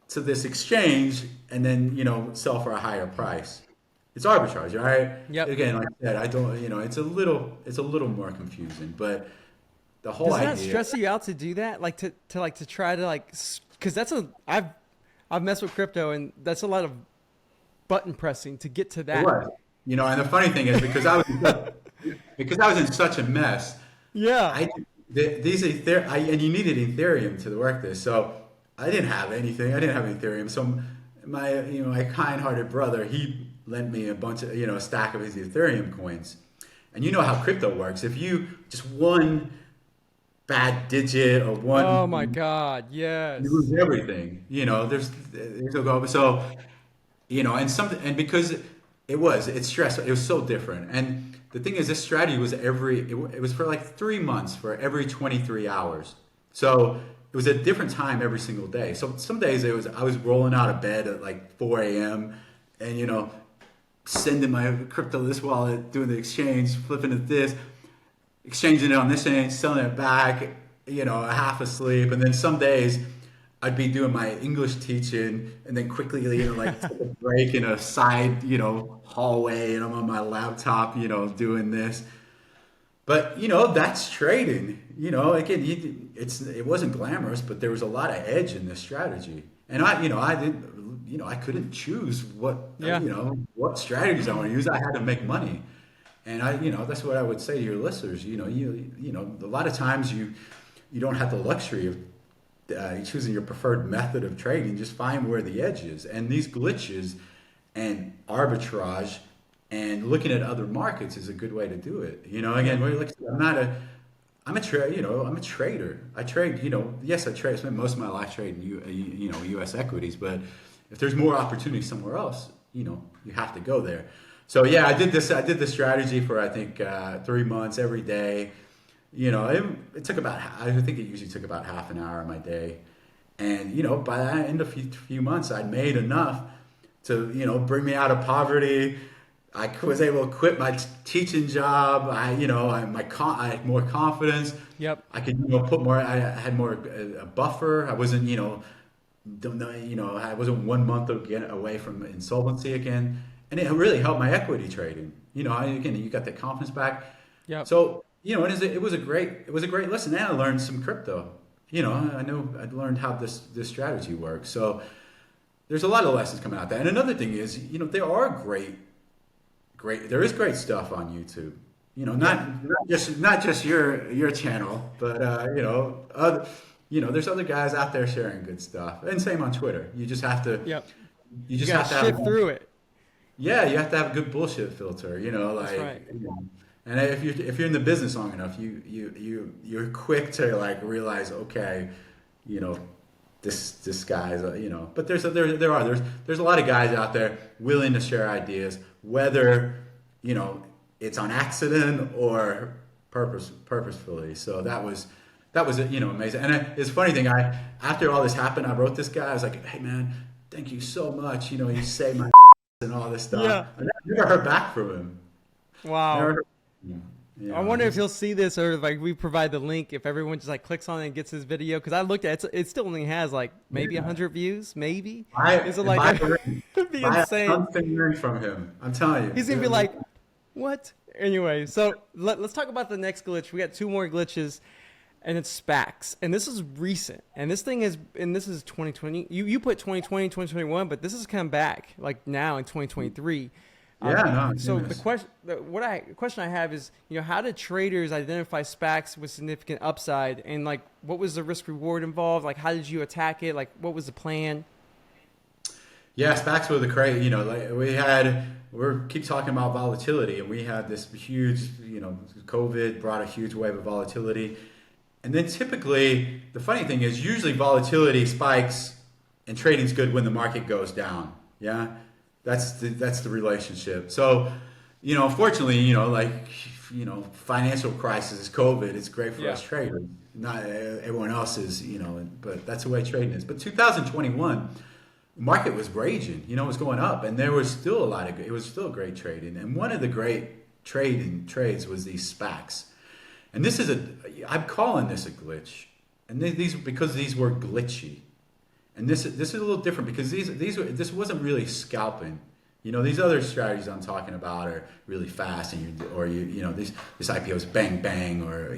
A: to this exchange, and then sell for a higher price. It's arbitrage, right?
B: Yep.
A: Again, like I said, I don't. It's a little more confusing, but the whole
B: Does
A: idea.
B: that stress you out to do that? Like to try to because I've messed with crypto, and that's a lot of button pressing to get to that.
A: It was. And the funny thing is because I was in such a mess.
B: Yeah.
A: And you needed Ethereum to work this, so I didn't have anything. I didn't have Ethereum, so my kind-hearted brother, he lent me a bunch of a stack of his Ethereum coins, and you know how crypto works. If you just one bad digit or one,
B: Oh my God, yes.
A: you lose everything. There's no go. So and because it's stressful. It was so different. And the thing is, this strategy was it was for like 3 months for every 23 hours. So it was a different time every single day. So some days I was rolling out of bed at like 4 a.m. and sending my crypto to this wallet, doing the exchange, flipping it this, exchanging it on this end, selling it back, half asleep. And then some days I'd be doing my English teaching and then quickly, take a break in a side, hallway, and I'm on my laptop, doing this. But, that's trading. Again, it wasn't glamorous, but there was a lot of edge in this strategy. And I couldn't choose what strategies I want to use. I had to make money. And that's what I would say to your listeners. A lot of times you don't have the luxury of choosing your preferred method of trading. Just find where the edge is. And these glitches and arbitrage and looking at other markets is a good way to do it. Again, I'm a trader. I trade, yes, I trade. I spent most of my life trading, U.S. equities. But if there's more opportunity somewhere else, you have to go there. So yeah, I did this strategy for I think 3 months every day. It took I think it usually took about half an hour of my day. And, by the end of a few months, I'd made enough to, bring me out of poverty. I was able to quit my teaching job. I had more confidence.
B: Yep.
A: I could, put more, I had more a buffer. I wasn't, I wasn't 1 month away from insolvency again. And it really helped my equity trading. Again, you got the confidence back.
B: Yeah.
A: So, it was a great lesson. And I learned some crypto. I learned how this strategy works. So there's a lot of lessons coming out of that. And another thing is, there is great stuff on YouTube. Not just your channel, but there's other guys out there sharing good stuff. And same on Twitter. You just have to
B: Yep.
A: you just
B: You
A: have
B: gotta
A: to
B: shift through it.
A: Yeah, you have to have a good bullshit filter,
B: That's right.
A: And if you're in the business long enough, you're quick to realize, okay, this guy's but there's a lot of guys out there willing to share ideas, whether it's on accident or purposefully. So that was amazing. And it's a funny thing. After all this happened, I wrote this guy. I was like, hey man, thank you so much. You saved my and all this stuff.
B: Yeah.
A: I never heard back from him.
B: Wow.
A: Never heard from him.
B: I wonder if he'll see this, or we provide the link if everyone just clicks on it and gets his video, because I looked at it, it still only has maybe 100 views, maybe. Is it it'd be insane.
A: Something learned from him. I'm telling you.
B: He's gonna be like, what? Anyway, so let's talk about the next glitch. We got 2 more glitches, and it's SPACs, and this is recent, and this is 2020. You put 2020, 2021, but this has come back now in 2023.
A: Yeah, no,
B: So the
A: goodness.
B: question I have is, how do traders identify SPACs with significant upside, and like, what was the risk reward involved? Like, how did you attack it? Like, what was the plan?
A: Yeah, SPACs were the crazy. Like we're keep talking about volatility, and we had this huge, COVID brought a huge wave of volatility. And then typically, the funny thing is, usually volatility spikes and trading's good when the market goes down. Yeah, that's the relationship. So, unfortunately, financial crisis, COVID, it's great for
B: Yeah.
A: us traders. Not everyone else is, but that's the way trading is. But 2021, the market was raging. It was going up, and there was still a lot of. It was still great trading, and one of the great trades was these SPACs. And I'm calling this a glitch, and these because these were glitchy, and this is a little different because this wasn't really scalping. These other strategies I'm talking about are really fast, and this IPO is bang bang, or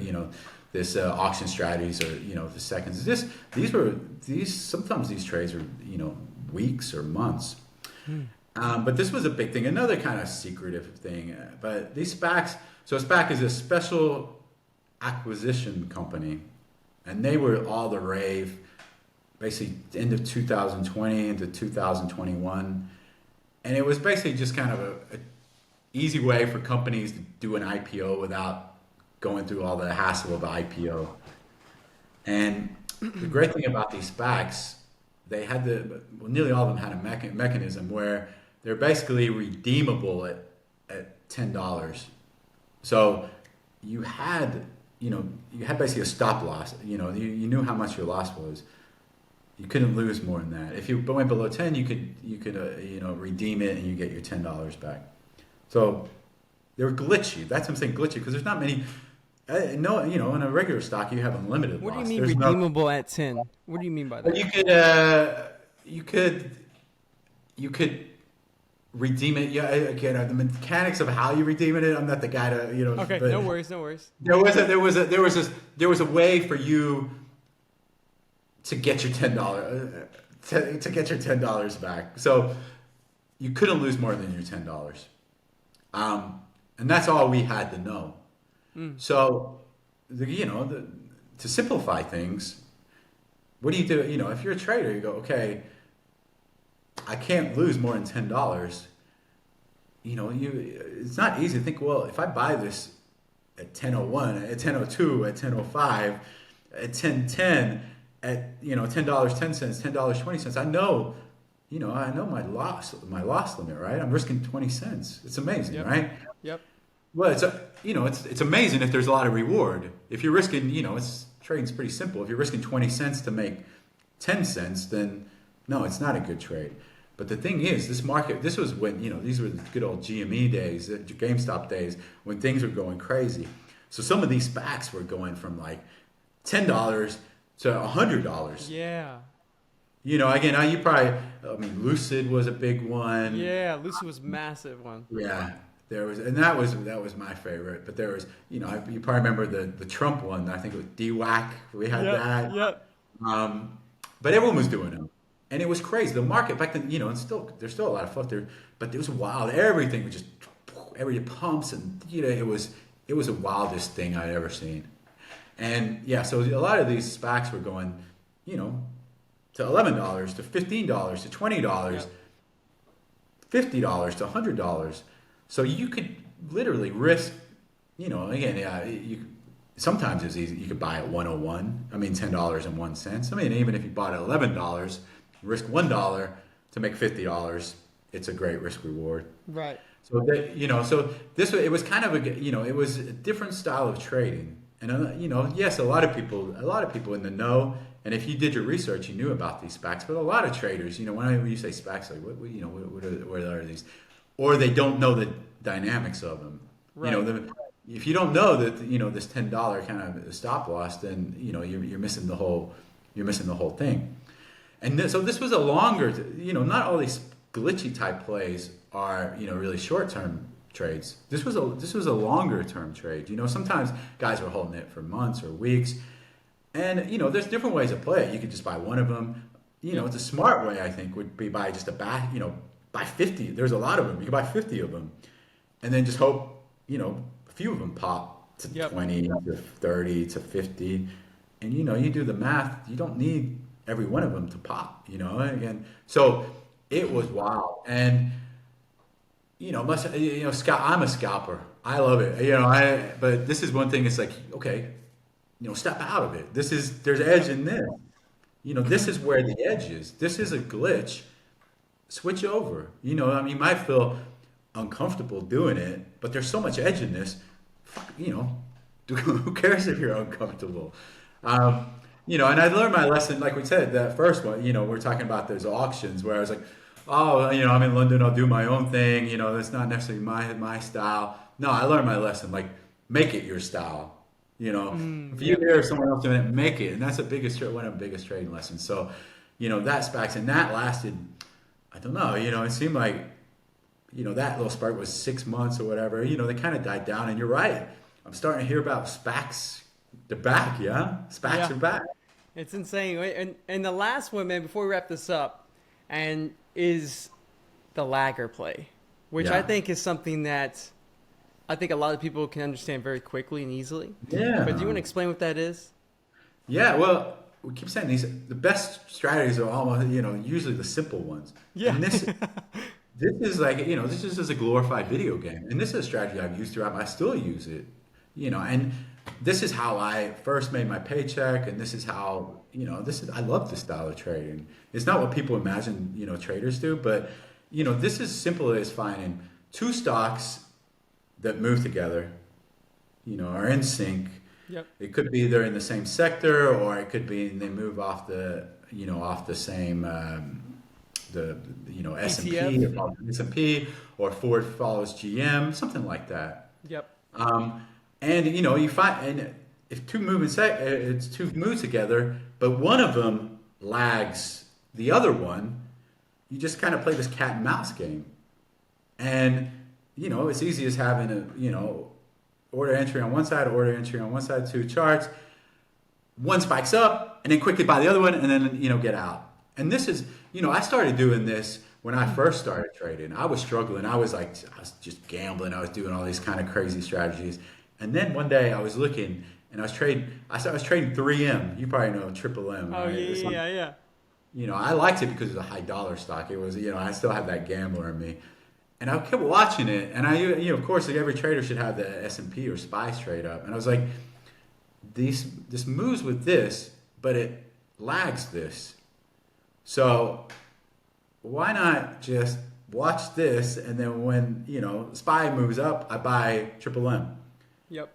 A: this auction strategies, or the seconds. These sometimes these trades are weeks or months. But this was a big thing, another kind of secretive thing. But these SPACs, so a SPAC is a special acquisition company, and they were all the rave, basically end of 2020 into 2021, and it was basically just kind of a easy way for companies to do an IPO without going through all the hassle of the IPO. And the great thing about these SPACs, nearly all of them had a mechanism where they're basically redeemable at $10. So you had basically a stop loss. You knew how much your loss was. You couldn't lose more than that. If you went below 10, you could redeem it and you get your $10 back. So they were glitchy. That's what I'm saying, glitchy, because there's not many. No, in a regular stock you have unlimited
B: What do you
A: loss.
B: mean
A: There's no.
B: redeemable at 10? What do you mean by
A: But
B: that?
A: you could redeem it. Yeah, again, the mechanics of how you redeem it. I'm not the guy to
B: Okay,
A: but
B: no worries, no worries.
A: there was a way for you to get your to get your $10 back. So you couldn't lose more than your $10. And that's all we had to know. So to simplify things, what do you do? If you're a trader, you go, okay, I can't lose more than $10. It's not easy to think, well, if I buy this at 10:01, at 10:02, at 10:05, at 10:10, at $10.10, $10.20, I know my loss limit, right? I'm risking 20 cents. It's amazing,
B: Yep.
A: right?
B: Yep.
A: Well, it's amazing if there's a lot of reward. If you're risking, trading's pretty simple. If you're risking 20 cents to make 10 cents, then no, it's not a good trade. But the thing is, this was when, these were the good old GME days, the GameStop days, when things were going crazy. So some of these SPACs were going from like $10 to $100.
B: Yeah.
A: Again, Lucid was a big one.
B: Yeah, Lucy was massive one.
A: Yeah, and that was my favorite. But there was, you probably remember the Trump one. I think it was DWAC. We had
B: Yep.
A: that.
B: Yep.
A: But everyone was doing them, and it was crazy. The market back then, and there's still a lot of fluff there, but it was wild. Everything was just every pumps, and it was the wildest thing I'd ever seen. And yeah, so a lot of these SPACs were going, to $11 to $15 to $20,
B: Yep.
A: $50 to $100. So you could literally risk, again, yeah, sometimes it's easy. You could buy at 101. $10.01. Even if you bought at $11, risk $1 to make $50. It's a great risk reward.
B: Right.
A: So it was kind of it was a different style of trading. And yes, a lot of people in the know. And if you did your research, you knew about these SPACs. But a lot of traders, when you say SPACs, like what are these? Or they don't know the dynamics of them.
B: Right.
A: If you don't know that this $10 kind of stop loss, then you're missing the whole thing. And so this was a longer, not all these glitchy type plays are really short term trades. This was a longer term trade. Sometimes guys were holding it for months or weeks. And there's different ways to play it. You could just buy one of them. It's a smart way, I think, would be buy just buy 50. There's a lot of them. You can buy 50 of them, and then just hope a few of them pop to
B: Yep.
A: 20 to 30 to 50, and you do the math. You don't need every one of them to pop. And so it was wild. And I'm a scalper. I love it. But this is one thing. It's like, okay, step out of it. There's edge in this. This is where the edge is. This is a glitch. Switch over. You might feel uncomfortable doing it, but there's so much edge in this. Who cares if you're uncomfortable? And I learned my lesson, like we said, that first one, we're talking about those auctions where I was like, oh, I'm in London, I'll do my own thing. That's not necessarily my style. No, I learned my lesson. Like, make it your style. If you hear someone else doing it, make it. And that's one of the biggest trading lessons. So, that SPACs, and that lasted, I don't know, it seemed like, that little spark was 6 months or whatever. They kind of died down. And you're right. I'm starting to hear about SPACs. They're back, yeah? SPACs are back.
B: It's insane. And the last one, man, before we wrap this up, and is the lagger play, which I think is something that I think a lot of people can understand very quickly and easily.
A: Yeah.
B: But do you want to explain what that is?
A: Yeah, well, we keep saying the best strategies are almost, usually the simple ones.
B: Yeah.
A: And this is like, this is just a glorified video game. And this is a strategy I've used throughout, I still use it, and this is how I first made my paycheck. And this is how, I love this style of trading. It's not what people imagine, traders do, but, this is simple as finding two stocks that move together, are in sync.
B: Yep.
A: It could be they're in the same sector, or it could be they move off the same S&P,
B: ETF.
A: or S&P, or Ford follows GM, something like that.
B: Yep.
A: And you find, and if two move together, but one of them lags the other one, you just kind of play this cat and mouse game. And it's easy as having order entry on one side, order entry on one side, two charts. One spikes up, and then quickly buy the other one, and then get out. And this is, I started doing this when I first started trading. I was struggling. I was just gambling. I was doing all these kind of crazy strategies. And then one day I was looking, and I was trading 3M. You probably know Triple M.
B: Oh,
A: right?
B: yeah.
A: I liked it because it was a high dollar stock. It was, I still had that gambler in me. And I kept watching it, and of course, like every trader should have the S&P or SPY trade up. And I was like, this moves with this, but it lags this. So why not just watch this, and then when SPY moves up, I buy Triple M.
B: Yep.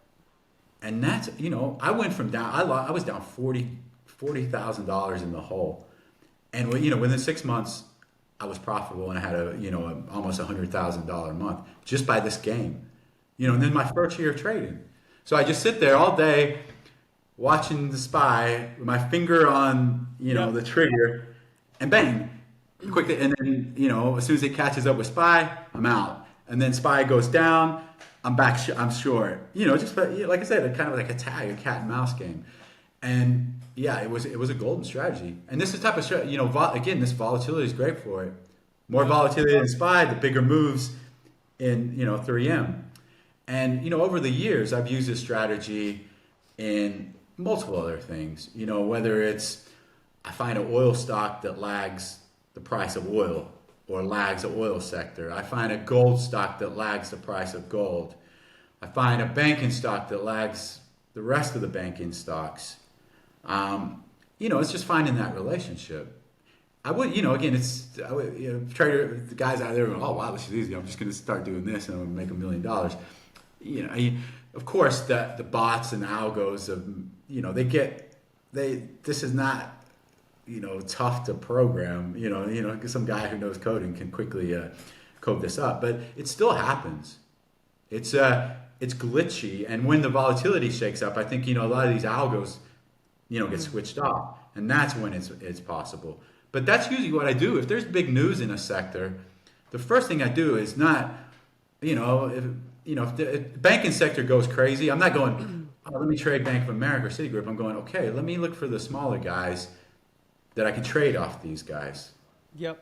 A: And that's I went from down. I was down $40,000 in the hole, and within 6 months, I was profitable, and I had almost $100,000 a month just by this game. And then my first year of trading. So I just sit there all day watching the SPY with my finger on, the trigger, and bang, quickly. And then, as soon as it catches up with SPY, I'm out. And then SPY goes down, I'm back, I'm short. Just like I said, kind of like a cat and mouse game. And yeah, it was a golden strategy. And this is the type of strategy, again, this volatility is great for it. More volatility in SPY, the bigger moves in, 3M. And, over the years, I've used this strategy in multiple other things. Whether it's I find an oil stock that lags the price of oil or lags the oil sector. I find a gold stock that lags the price of gold. I find a banking stock that lags the rest of the banking stocks. It's just finding that relationship. I would, again, trader, the guys out there going, oh, wow, this is easy. I'm just going to start doing this and I'm going to make $1 million. Of course, the bots and the algos this is not, tough to program, some guy who knows coding can quickly code this up, but it still happens. It's glitchy. And when the volatility shakes up, I think, a lot of these algos, get switched off, and that's when it's possible. But that's usually what I do. If there's big news in a sector, the first thing I do is not, if the banking sector goes crazy, I'm not going, oh, let me trade Bank of America or Citigroup. I'm going, okay, let me look for the smaller guys that I can trade off these guys.
B: Yep.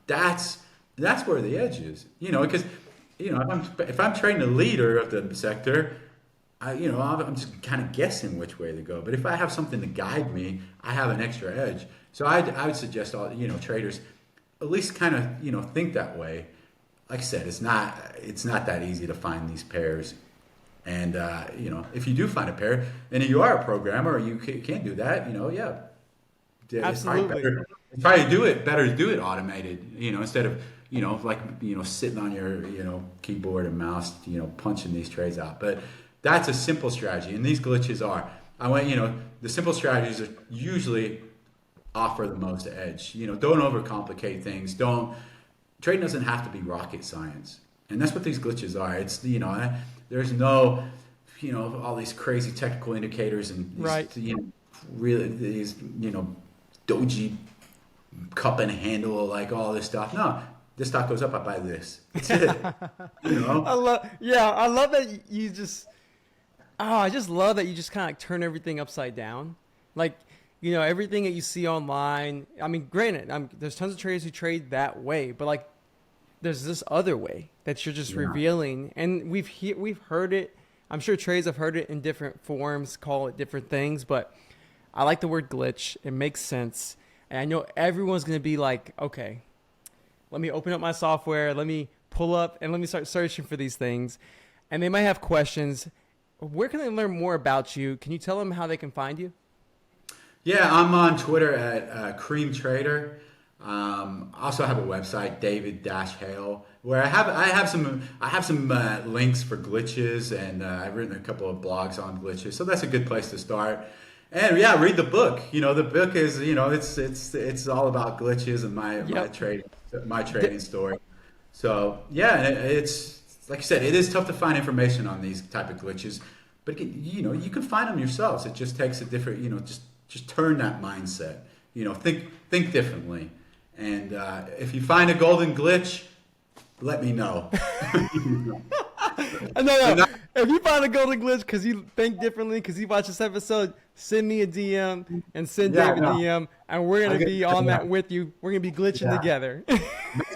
A: That's That's where the edge is, because if I'm trading the leader of the sector, I'm just kind of guessing which way to go. But if I have something to guide me, I have an extra edge. So I would suggest all traders at least kind of think that way. Like I said, it's not that easy to find these pairs. And if you do find a pair, and you are a programmer, or you can't do that, yeah,
B: Absolutely.
A: it's probably better to do it automated, instead of sitting on your keyboard and mouse, punching these trades out. But that's a simple strategy, and these glitches are. The simple strategies are usually offer the most edge. Don't overcomplicate things. Trading doesn't have to be rocket science, and that's what these glitches are. It's there's no all these crazy technical indicators and these,
B: Right.
A: really these doji cup and handle, like all this stuff. No, this stock goes up, I buy this. That's it.
B: I love that you just. Oh, I just love that you just kind of turn everything upside down. Like, everything that you see online. I mean, granted, there's tons of traders who trade that way, but like, there's this other way that you're just revealing, and we've heard it. I'm sure traders have heard it in different forms, call it different things, but I like the word glitch. It makes sense, and I know everyone's gonna be like, okay, let me open up my software, let me pull up, and let me start searching for these things, and they might have questions. Where can they learn more about you? Can you tell them how they can find you?
A: Yeah, I'm on Twitter at Cream Trader. I also have a website, David-Hale, where I have some links for glitches, and I've written a couple of blogs on glitches. So that's a good place to start. And yeah, read the book. The book is it's all about glitches and my trading story. So yeah, and it's like I said, it is tough to find information on these type of glitches, but you can find them yourselves. It just takes a different just turn that mindset. Think differently. And if you find a golden glitch, let me know.
B: No. If you find a golden glitch because you think differently, because you watch this episode, send me a DM and send Dave a DM, and we're going to be on that with you. We're going to be glitching together.
A: Make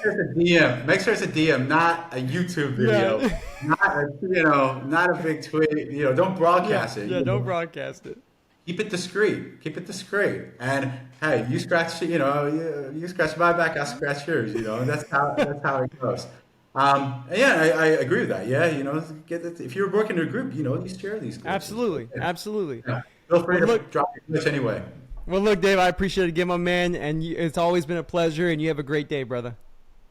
A: sure it's a DM. Make sure it's a DM, not a YouTube video. Yeah. Not a big tweet. Don't broadcast it.
B: Yeah, don't broadcast it.
A: Keep it discreet. Keep it discreet. And hey, you scratch, you scratch my back, I scratch yours. That's how it goes. Yeah, I agree with that. Yeah, if you're working in a group, you share these.
B: Absolutely, absolutely.
A: Yeah. Feel free to drop your glitch anyway.
B: Well, look, Dave, I appreciate it again, my man, and it's always been a pleasure. And you have a great day, brother.